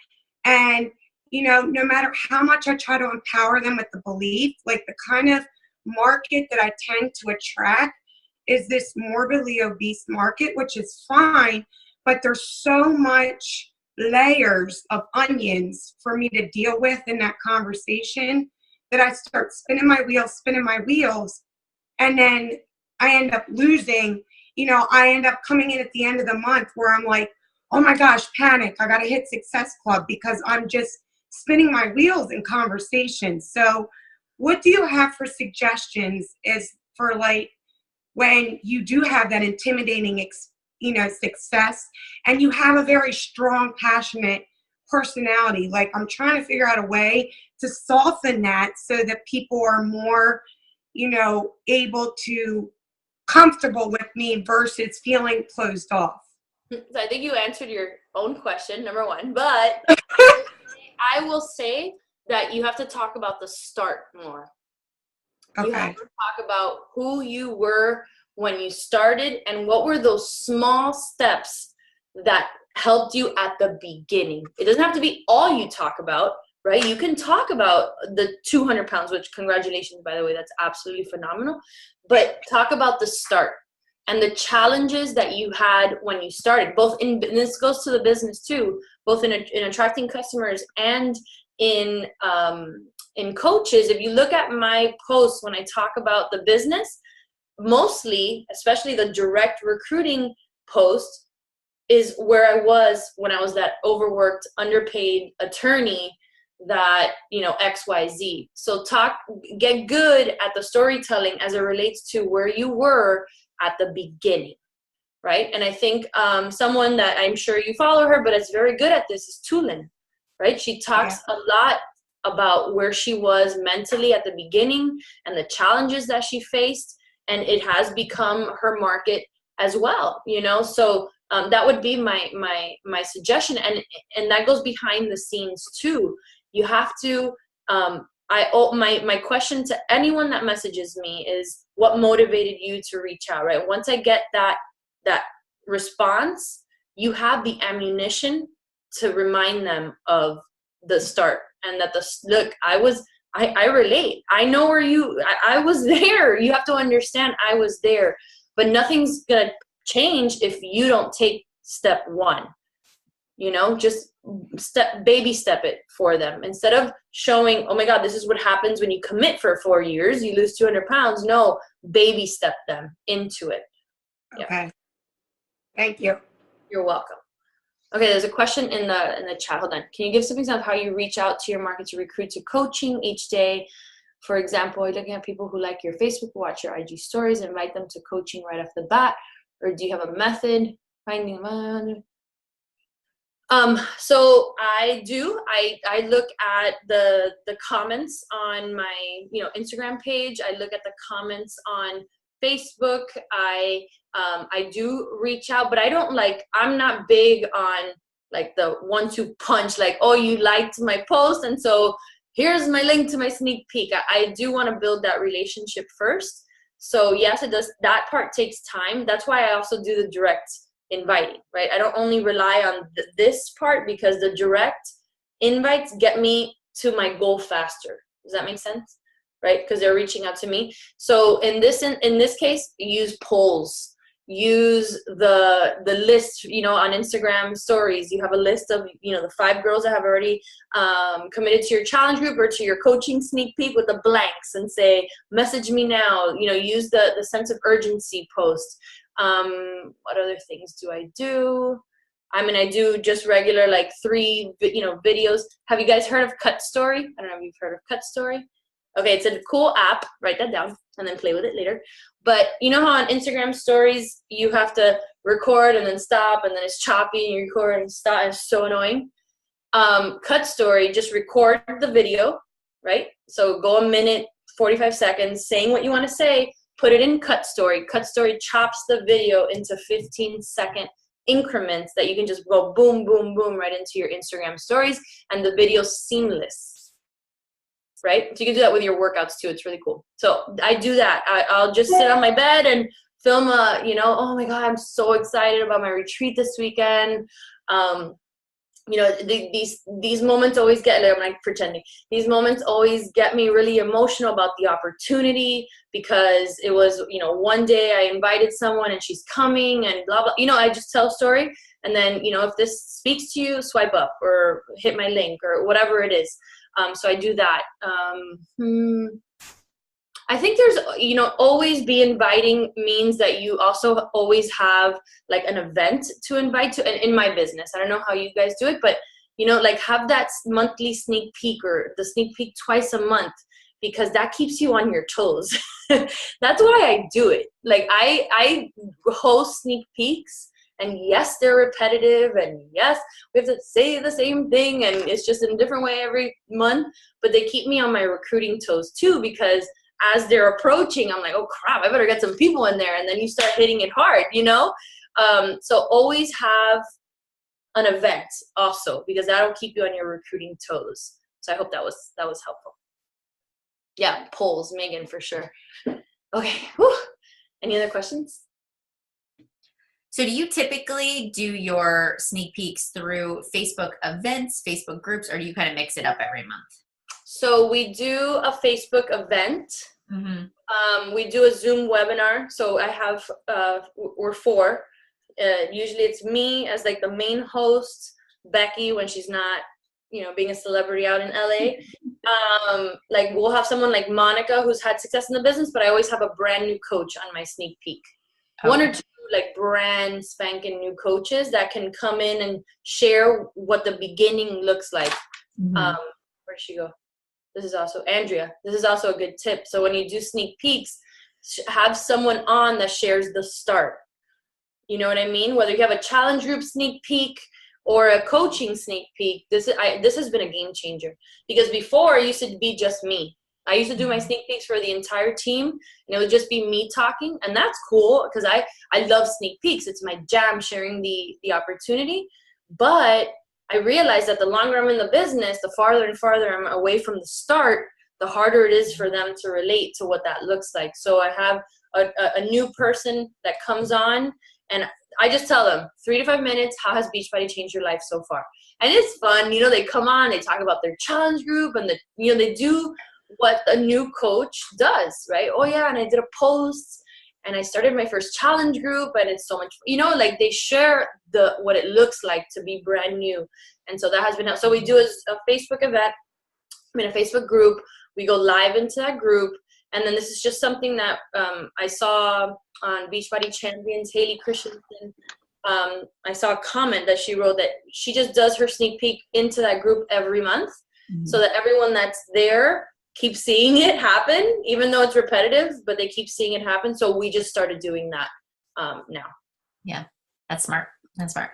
[SPEAKER 3] And, you know, no matter how much I try to empower them with the belief, like the kind of market that I tend to attract is this morbidly obese market, which is fine, but there's so much layers of onions for me to deal with in that conversation that I start spinning my wheels, and then I end up losing. You know, I end up coming in at the end of the month where I'm like, oh my gosh, panic, I got to hit Success Club, because I'm just spinning my wheels in conversations. So what do you have for suggestions is for, like, when you do have that intimidating, success, and you have a very strong, passionate personality? Like, I'm trying to figure out a way to soften that so that people are more, able to comfortable with me versus feeling closed off.
[SPEAKER 2] So I think you answered your own question, number 1, but I will say that you have to talk about the start more.
[SPEAKER 3] Okay.
[SPEAKER 2] You have to talk about who you were when you started and what were those small steps that helped you at the beginning. It doesn't have to be all you talk about, right? You can talk about the 200 pounds, which, congratulations, by the way, that's absolutely phenomenal. But talk about the start and the challenges that you had when you started, both and this goes to the business too, both in attracting customers and in coaches. If you look at my posts when I talk about the business, mostly, especially the direct recruiting posts, is where I was when I was that overworked, underpaid attorney that, you know, XYZ. So get good at the storytelling as it relates to where you were at the beginning, right? And I think someone that I'm sure you follow her, but is very good at this is Tulin, right? She talks a lot about where she was mentally at the beginning and the challenges that she faced, and it has become her market as well, you know? So that would be my suggestion, and that goes behind the scenes too. You have to, my question to anyone that messages me is, what motivated you to reach out, right? Once I get that response, you have the ammunition to remind them of the start, and that look, I relate. I know where I was there. You have to understand I was there, but nothing's gonna change if you don't take step one. You know, just baby step it for them, instead of showing, oh my God, this is what happens when you commit for 4 years, you lose 200 pounds. No, baby step them into it.
[SPEAKER 3] Okay. Thank you.
[SPEAKER 2] You're welcome. Okay, there's a question in the chat. Hold on. Can you give some example of how you reach out to your market to recruit to coaching each day? For example, are you looking at people who like your Facebook, watch your IG stories, invite them to coaching right off the bat? Or do you have a method finding them? So I do. I look at the comments on my, you know, Instagram page. I look at the comments on Facebook. I do reach out, but I don't I'm not big on like the 1-2 punch, like, oh, you liked my post, and so here's my link to my sneak peek. I do want to build that relationship first. So yes, it does. That part takes time. That's why I also do the direct inviting, right? I don't only rely on this part, because the direct invites get me to my goal faster. Does that make sense? Right? Because they're reaching out to me. So in this case, use polls. Use the list, you know, on Instagram stories. You have a list of, you know, the 5 girls that have already committed to your challenge group or to your coaching sneak peek, with the blanks, and say, message me now. You know, use the sense of urgency post. What other things do I do? I mean, I do just regular, like 3, you know, videos. Have you guys heard of Cut Story? I don't know if you've heard of Cut Story. Okay, it's a cool app. Write that down and then play with it later. But you know how on Instagram stories, you have to record and then stop, and then it's choppy, and you record and stop, and it's so annoying. Cut Story, just record the video, right? So go 1 minute, 45 seconds, saying what you want to say, put it in Cut Story. Cut Story chops the video into 15-second increments that you can just go boom, boom, boom right into your Instagram stories, and the video's seamless. Right? So you can do that with your workouts too. It's really cool. So I do that. I'll just sit on my bed and film you know, oh my God, I'm so excited about my retreat this weekend. You know, these moments always I'm like pretending. These moments always get me really emotional about the opportunity, because it was, you know, one day I invited someone and she's coming and blah, blah. You know, I just tell a story, and then, you know, if this speaks to you, swipe up or hit my link or whatever it is. So I do that. I think there's, you know, always be inviting means that you also always have like an event to invite to. And in my business, I don't know how you guys do it, but, you know, like have that monthly sneak peek, or the sneak peek twice a month, because that keeps you on your toes. That's why I do it. Like I host sneak peeks. And yes, they're repetitive, and yes, we have to say the same thing, and it's just in a different way every month, but they keep me on my recruiting toes too, because as they're approaching, I'm like, oh crap, I better get some people in there, and then you start hitting it hard, you know? So always have an event also, because that'll keep you on your recruiting toes. So I hope that was helpful. Yeah, polls, Megan, for sure. Okay, whew. Any other questions?
[SPEAKER 1] So do you typically do your sneak peeks through Facebook events, Facebook groups, or do you kind of mix it up every month?
[SPEAKER 2] So we do a Facebook event. Mm-hmm. We do a Zoom webinar. So I have, we're 4. Usually it's me as like the main host, Becky when she's not, you know, being a celebrity out in LA. Like we'll have someone like Monica who's had success in the business, but I always have a brand new coach on my sneak peek. One
[SPEAKER 1] Okay.
[SPEAKER 2] or two like brand spanking new coaches that can come in and share what the beginning looks like.
[SPEAKER 1] Mhm.
[SPEAKER 2] Where'd she go? This is also Andrea. This is also a good tip. So when you do sneak peeks, have someone on that shares the start. You know what I mean? Whether you have a challenge group sneak peek or a coaching sneak peek, this has been a game changer, because before it used to be just me. I used to do my sneak peeks for the entire team, and it would just be me talking, and that's cool because I love sneak peeks. It's my jam, sharing the opportunity. But I realized that the longer I'm in the business, the farther and farther I'm away from the start, the harder it is for them to relate to what that looks like. So I have a new person that comes on, and I just tell them 3 to 5 minutes, how has Beachbody changed your life so far? And it's fun. They come on, they talk about their challenge group, and they do what a new coach does, right? Oh yeah, and I did a post, and I started my first challenge group, and it's so much, like they share what it looks like to be brand new. And so that has been, so we do a Facebook event, a Facebook group. We go live into that group. And then this is just something that I saw on Beachbody Champions, Haley Christensen. I saw a comment that she wrote that she just does her sneak peek into that group every month, so that everyone that's there keeps seeing it happen, even though it's repetitive, but they keep seeing it happen. So we just started doing that now.
[SPEAKER 1] Yeah, that's smart. That's smart.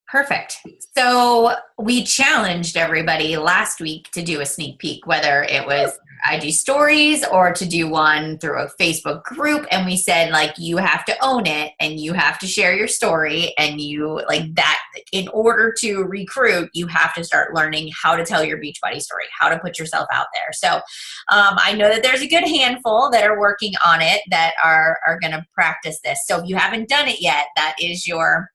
[SPEAKER 1] Perfect. So we challenged everybody last week to do a sneak peek, whether it was IG stories or to do one through a Facebook group. And we said, like, you have to own it and you have to share your story, and you like that in order to recruit, you have to start learning how to tell your Beachbody story, how to put yourself out there. So I know that there's a good handful that are working on it that are going to practice this. So if you haven't done it yet, that is your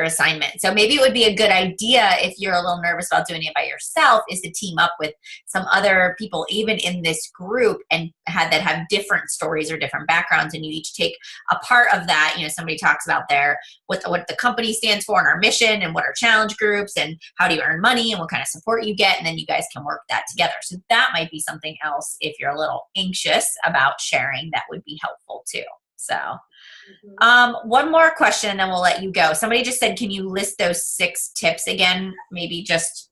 [SPEAKER 1] assignment. So maybe it would be a good idea, if you're a little nervous about doing it by yourself, is to team up with some other people, even in this group, and that have different stories or different backgrounds, and you each take a part of that. Somebody talks about what the company stands for and our mission and what are challenge groups and how do you earn money and what kind of support you get, and then you guys can work that together. So that might be something else if you're a little anxious about sharing, that would be helpful too. So one more question and then we'll let you go. Somebody just said, can you list those 6 tips again? Maybe just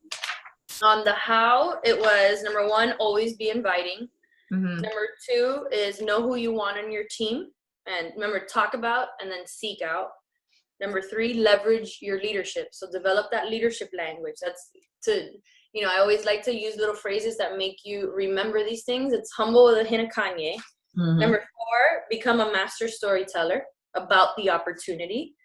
[SPEAKER 2] on the how. It was number 1, always be inviting.
[SPEAKER 1] Mm-hmm.
[SPEAKER 2] Number 2 is know who you want on your team, and remember, talk about and then seek out. Number 3, leverage your leadership. So develop that leadership language. That's I always like to use little phrases that make you remember these things. It's humble with a hint of Kanye.
[SPEAKER 1] Mm-hmm.
[SPEAKER 2] Number 4, become a master storyteller about the opportunity.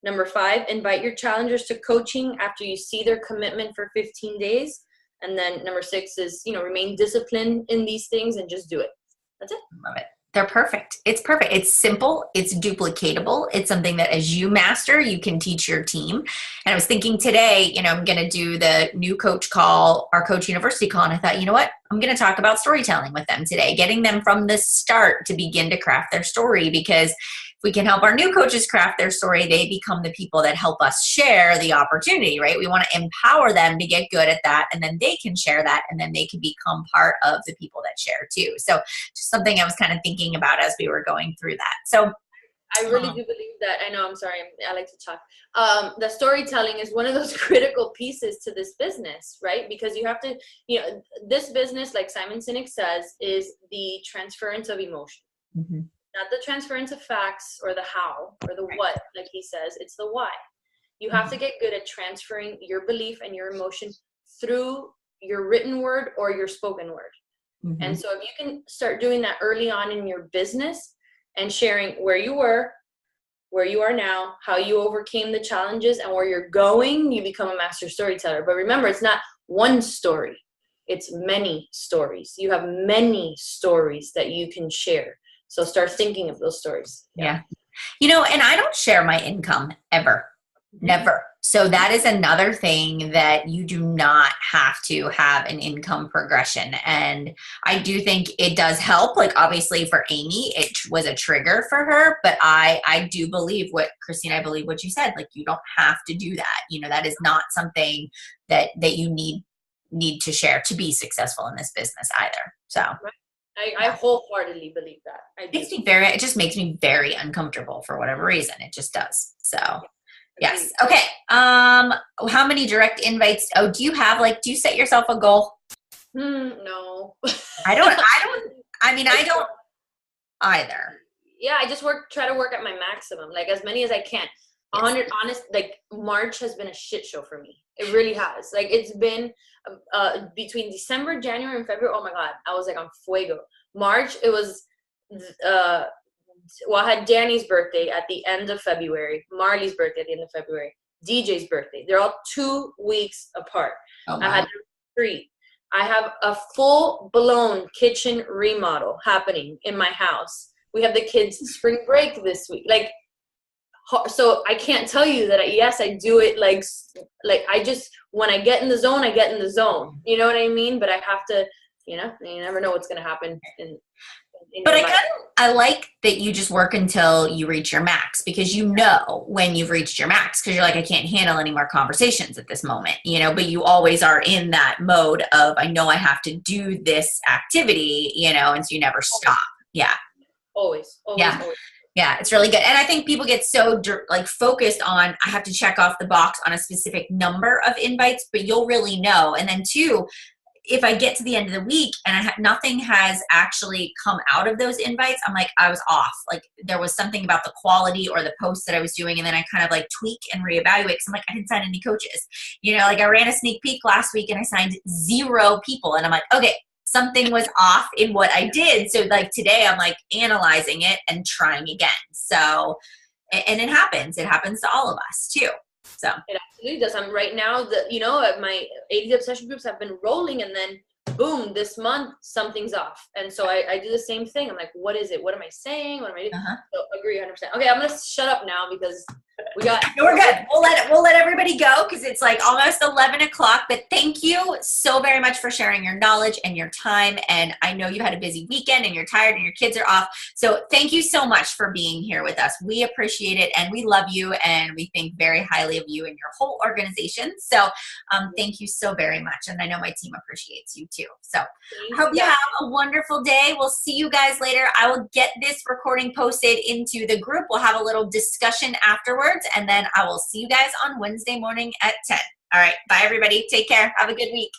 [SPEAKER 2] Number 5, invite your challengers to coaching after you see their commitment for 15 days. And then number 6 is, remain disciplined in these things and just do it. That's it.
[SPEAKER 1] Love it. They're perfect. It's perfect. It's simple. It's duplicatable. It's something that as you master, you can teach your team. And I was thinking today, I'm going to do the new coach call, our Coach University call. And I thought, you know what? I'm going to talk about storytelling with them today, getting them from the start to begin to craft their story, because if we can help our new coaches craft their story, they become the people that help us share the opportunity, right? We want to empower them to get good at that, and then they can share that, and then they can become part of the people that share too. So just something I was kind of thinking about as we were going through that. So
[SPEAKER 2] I really do believe that. I know, I'm sorry, I like to talk. The storytelling is one of those critical pieces to this business, right? Because you have to, this business, like Simon Sinek says, is the transference of emotion. Mm-hmm. Not the transference of facts or the how or the what, like he says, it's the why. You have to get good at transferring your belief and your emotion through your written word or your spoken word. Mm-hmm. And so if you can start doing that early on in your business and sharing where you were, where you are now, how you overcame the challenges, and where you're going, you become a master storyteller. But remember, it's not one story. It's many stories. You have many stories that you can share. So start thinking of those stories.
[SPEAKER 1] Yeah. And I don't share my income ever. Never. So that is another thing, that you do not have to have an income progression. And I do think it does help. Like, obviously for Amy, it was a trigger for her, but I do believe Kristina, I believe what you said, like, you don't have to do that. That is not something that you need to share to be successful in this business either. So.
[SPEAKER 2] Right. I wholeheartedly believe that.
[SPEAKER 1] It just makes me very uncomfortable for whatever reason. It just does. So yes. Okay. How many direct invites? Oh, do you set yourself a goal?
[SPEAKER 2] No.
[SPEAKER 1] I don't either.
[SPEAKER 2] Yeah, I just try to work at my maximum, like as many as I can. 100 honest, like March has been a shit show for me. It really has. Like it's been between December, January, and February. Oh my God, I was like on fuego. March, it was I had Danny's birthday at the end of February, Marley's birthday at the end of February, DJ's birthday. They're all 2 weeks apart.
[SPEAKER 1] Oh,
[SPEAKER 2] I had 3. I have a full-blown kitchen remodel happening in my house. We have the kids' spring break this week. Like, so I can't tell you that, yes, I do it like I just, when I get in the zone, I get in the zone. You know what I mean? But I have to, you never know what's going to happen
[SPEAKER 1] but I like that you just work until you reach your max, because when you've reached your max, because you're like, I can't handle any more conversations at this moment, but you always are in that mode of, I know I have to do this activity, and so you never stop. Yeah.
[SPEAKER 2] Always.
[SPEAKER 1] Yeah, it's really good. And I think people get so focused on, I have to check off the box on a specific number of invites, but you'll really know. And then 2, if I get to the end of the week and nothing has actually come out of those invites, I'm like, I was off. Like there was something about the quality or the posts that I was doing. And then I kind of like tweak and reevaluate, because I'm like, I didn't sign any coaches. Like I ran a sneak peek last week and I signed 0 people. And I'm like, okay, something was off in what I did. So like today I'm like analyzing it and trying again. So, and it happens to all of us too. So
[SPEAKER 2] it absolutely does. I'm right now my 80 obsession groups have been rolling, and then boom, this month something's off. And so I do the same thing. I'm like, what is it? What am I saying? What am I doing? So agree 100%. Okay, I'm gonna shut up now because
[SPEAKER 1] we're good. We'll let everybody go because it's like almost 11 o'clock. But thank you so very much for sharing your knowledge and your time. And I know you had a busy weekend and you're tired and your kids are off. So thank you so much for being here with us. We appreciate it and we love you and we think very highly of you and your whole organization. So thank you so very much. And I know my team appreciates you too. So I hope you have a wonderful day. We'll see you guys later. I will get this recording posted into the group. We'll have a little discussion afterwards. And then I will see you guys on Wednesday morning at 10. All right. Bye, everybody. Take care. Have a good week.